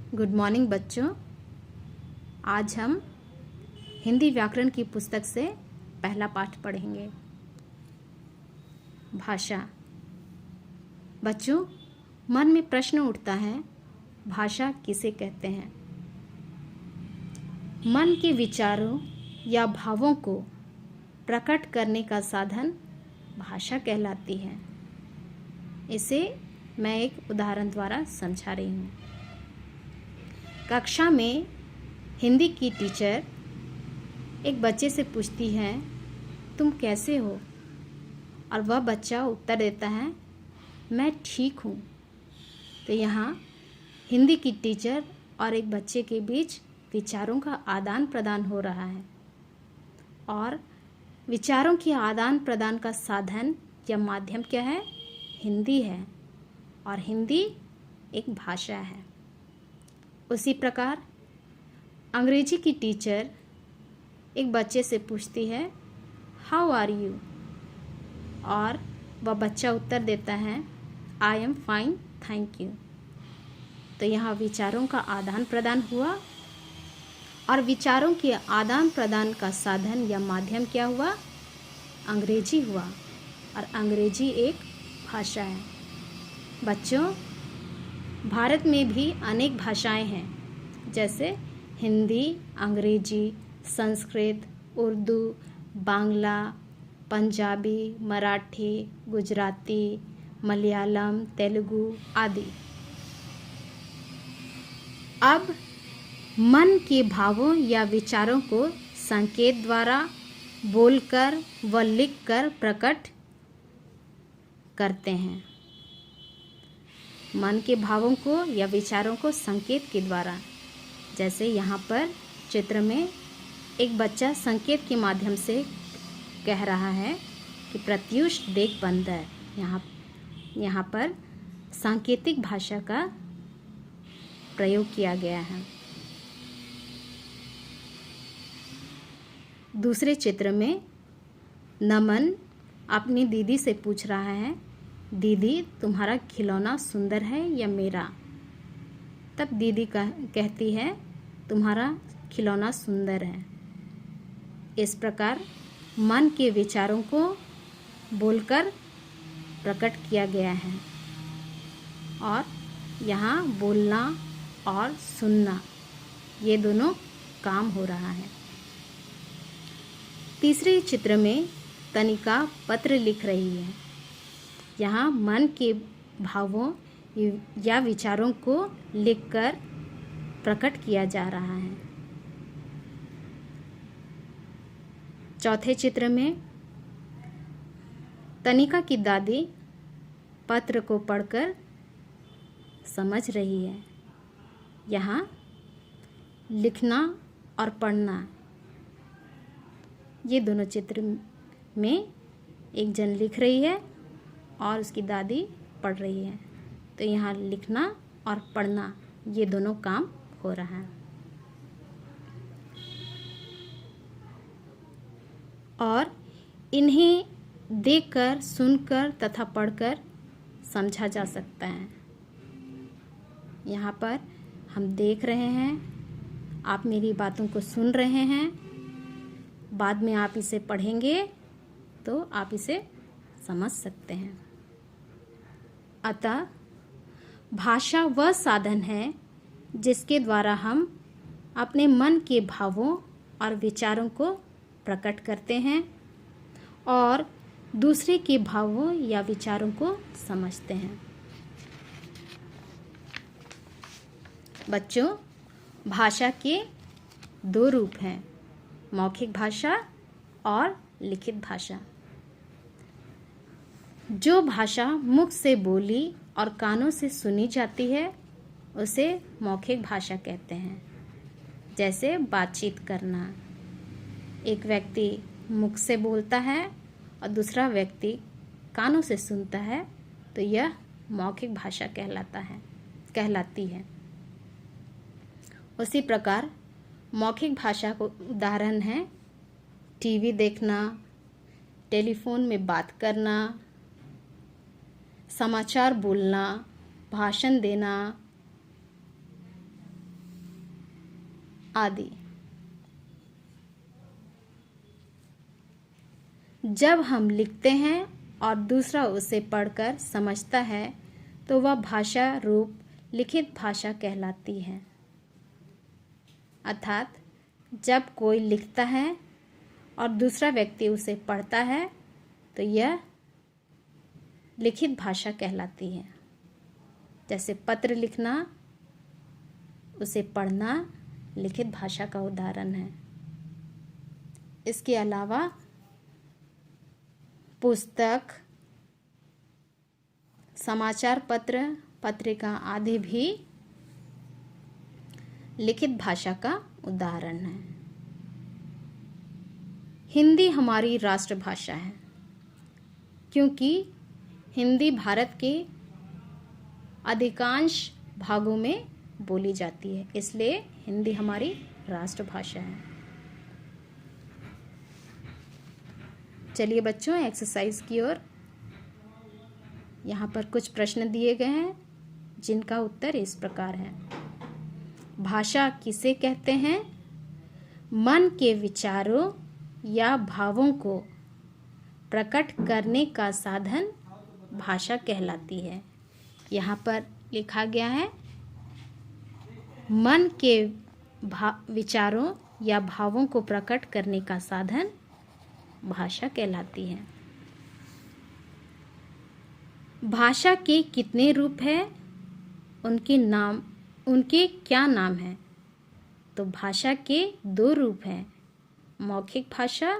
Good morning बच्चों। आज हम हिंदी व्याकरण की पुस्तक से पहला पाठ पढ़ेंगे। भाषा। बच्चों, मन में प्रश्न उठता है, भाषा किसे कहते हैं? मन के विचारों या भावों को प्रकट करने का साधन भाषा कहलाती है। इसे मैं एक उदाहरण द्वारा समझा रही हूँ। कक्षा में हिंदी की टीचर एक बच्चे से पूछती है, तुम कैसे हो? और वह बच्चा उत्तर देता है, मैं ठीक हूँ। तो यहाँ हिंदी की टीचर और एक बच्चे के बीच विचारों का आदान प्रदान हो रहा है, और विचारों के आदान प्रदान का साधन या माध्यम क्या है? हिंदी है, और हिंदी एक भाषा है। उसी प्रकार अंग्रेजी की टीचर एक बच्चे से पूछती है, हाउ आर यू? और वह बच्चा उत्तर देता है, I am fine thank you. तो यहाँ विचारों का आदान प्रदान हुआ, और विचारों के आदान प्रदान का साधन या माध्यम क्या हुआ? अंग्रेजी हुआ, और अंग्रेजी एक भाषा है। बच्चों, भारत में भी अनेक भाषाएं हैं, जैसे हिंदी, अंग्रेजी, संस्कृत, उर्दू, बांग्ला, पंजाबी, मराठी, गुजराती, मलयालम, तेलुगु आदि। अब मन के भावों या विचारों को संकेत द्वारा बोलकर व लिखकर प्रकट करते हैं। मन के भावों को या विचारों को संकेत के द्वारा, जैसे यहाँ पर चित्र में एक बच्चा संकेत के माध्यम से कह रहा है कि प्रत्युष देख बंदर। यहाँ पर सांकेतिक भाषा का प्रयोग किया गया है। दूसरे चित्र में नमन अपनी दीदी से पूछ रहा है, दीदी तुम्हारा खिलौना सुंदर है या मेरा? तब दीदी कहती है, तुम्हारा खिलौना सुंदर है। इस प्रकार मन के विचारों को बोलकर प्रकट किया गया है, और यहाँ बोलना और सुनना ये दोनों काम हो रहा है। तीसरे चित्र में तनिका पत्र लिख रही है। यहाँ मन के भावों या विचारों को लिखकर प्रकट किया जा रहा है। चौथे चित्र में तनिका की दादी पत्र को पढ़कर समझ रही है। यहाँ लिखना और पढ़ना ये दोनों चित्र में एक जन लिख रही है और उसकी दादी पढ़ रही है। तो यहाँ लिखना और पढ़ना ये दोनों काम हो रहा है, और इन्हें देखकर, सुनकर तथा पढ़कर समझा जा सकता है। यहाँ पर हम देख रहे हैं, आप मेरी बातों को सुन रहे हैं, बाद में आप इसे पढ़ेंगे तो आप इसे समझ सकते हैं। अतः भाषा वह साधन है जिसके द्वारा हम अपने मन के भावों और विचारों को प्रकट करते हैं और दूसरे के भावों या विचारों को समझते हैं। बच्चों, भाषा के दो रूप हैं, मौखिक भाषा और लिखित भाषा। जो भाषा मुख से बोली और कानों से सुनी जाती है उसे मौखिक भाषा कहते हैं। जैसे बातचीत करना, एक व्यक्ति मुख से बोलता है और दूसरा व्यक्ति कानों से सुनता है, तो यह मौखिक भाषा कहलाती है। उसी प्रकार मौखिक भाषा को उदाहरण है टीवी देखना, टेलीफोन में बात करना, समाचार बोलना, भाषण देना, आदि। जब हम लिखते हैं और दूसरा उसे पढ़कर समझता है तो वह भाषा रूप लिखित भाषा कहलाती है। अर्थात जब कोई लिखता है और दूसरा व्यक्ति उसे पढ़ता है तो यह लिखित भाषा कहलाती है। जैसे पत्र लिखना, उसे पढ़ना लिखित भाषा का उदाहरण है। इसके अलावा पुस्तक, समाचार पत्र, पत्रिका आदि भी लिखित भाषा का उदाहरण है। हिंदी हमारी राष्ट्रभाषा है क्योंकि हिंदी भारत के अधिकांश भागों में बोली जाती है, इसलिए हिंदी हमारी राष्ट्रभाषा है। चलिए बच्चों, एक्सरसाइज की ओर। यहाँ पर कुछ प्रश्न दिए गए हैं जिनका उत्तर इस प्रकार है। भाषा किसे कहते हैं? मन के विचारों या भावों को प्रकट करने का साधन भाषा कहलाती है। यहाँ पर लिखा गया है मन के विचारों या भावों को प्रकट करने का साधन भाषा कहलाती है। भाषा के कितने रूप हैं? उनके क्या नाम हैं? तो भाषा के 2 रूप हैं, मौखिक भाषा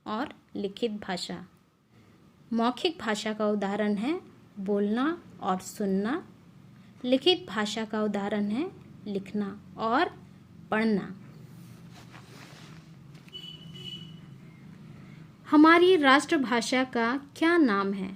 और लिखित भाषा। मौखिक भाषा का उदाहरण है बोलना और सुनना। लिखित भाषा का उदाहरण है लिखना और पढ़ना। हमारी राष्ट्रभाषा का क्या नाम है?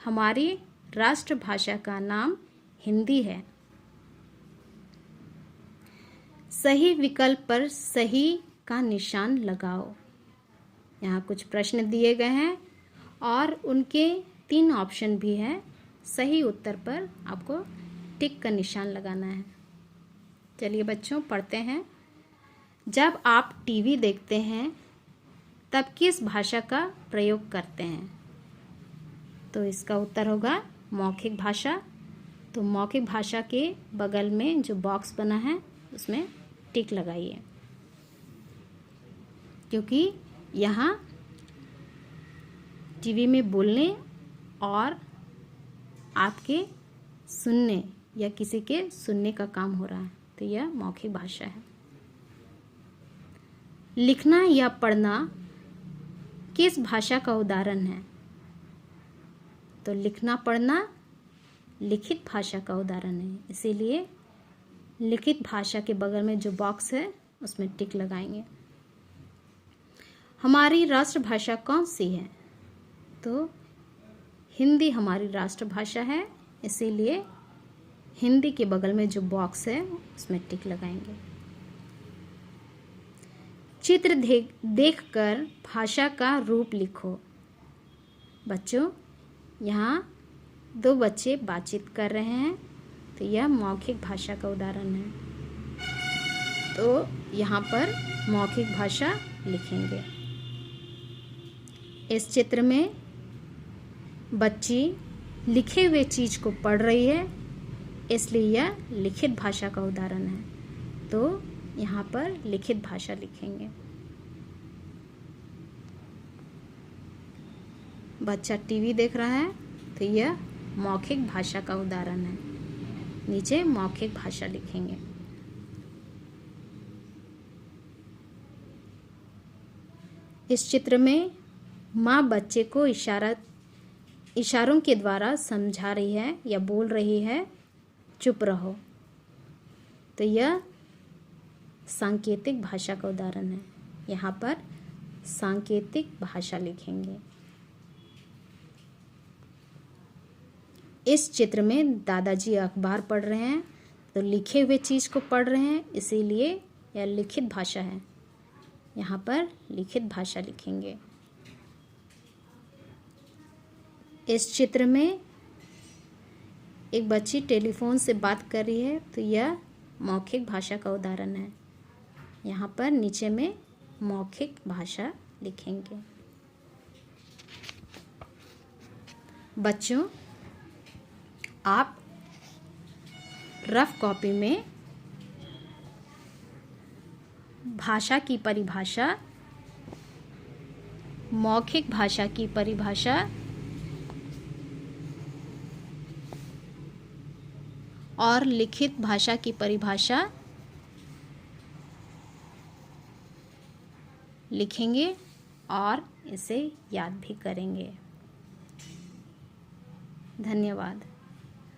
हमारी राष्ट्रभाषा का नाम हिंदी है। सही विकल्प पर सही का निशान लगाओ। यहाँ कुछ प्रश्न दिए गए हैं और उनके 3 ऑप्शन भी हैं। सही उत्तर पर आपको टिक का निशान लगाना है। चलिए बच्चों, पढ़ते हैं। जब आप टीवी देखते हैं तब किस भाषा का प्रयोग करते हैं? तो इसका उत्तर होगा मौखिक भाषा। तो मौखिक भाषा के बगल में जो बॉक्स बना है उसमें टिक लगाइए, क्योंकि यहाँ टीवी में बोलने और आपके सुनने या किसी के सुनने का काम हो रहा है, तो यह मौखिक भाषा है। लिखना या पढ़ना किस भाषा का उदाहरण है? तो लिखना पढ़ना लिखित भाषा का उदाहरण है, इसीलिए लिखित भाषा के बगल में जो बॉक्स है उसमें टिक लगाएंगे। हमारी राष्ट्रभाषा कौन सी है? तो हिंदी हमारी राष्ट्रभाषा है, इसीलिए हिंदी के बगल में जो बॉक्स है उसमें टिक लगाएंगे। चित्र देखकर भाषा का रूप लिखो। बच्चों, यहाँ 2 बच्चे बातचीत कर रहे हैं, तो यह मौखिक भाषा का उदाहरण है। तो यहाँ पर मौखिक भाषा लिखेंगे। इस चित्र में बच्ची लिखे हुए चीज को पढ़ रही है, इसलिए यह लिखित भाषा का उदाहरण है। तो यहाँ पर लिखित भाषा लिखेंगे। बच्चा टीवी देख रहा है, तो यह मौखिक भाषा का उदाहरण है। नीचे मौखिक भाषा लिखेंगे। इस चित्र में माँ बच्चे को इशारों के द्वारा समझा रही है या बोल रही है, चुप रहो। तो यह सांकेतिक भाषा का उदाहरण है। यहाँ पर सांकेतिक भाषा लिखेंगे। इस चित्र में दादाजी अखबार पढ़ रहे हैं, तो लिखे हुए चीज को पढ़ रहे हैं, इसीलिए यह लिखित भाषा है। यहाँ पर लिखित भाषा लिखेंगे। इस चित्र में एक बच्ची टेलीफोन से बात कर रही है, तो यह मौखिक भाषा का उदाहरण है। यहाँ पर नीचे में मौखिक भाषा लिखेंगे। बच्चों, आप रफ कॉपी में भाषा की परिभाषा, मौखिक भाषा की परिभाषा और लिखित भाषा की परिभाषा लिखेंगे और इसे याद भी करेंगे। धन्यवाद।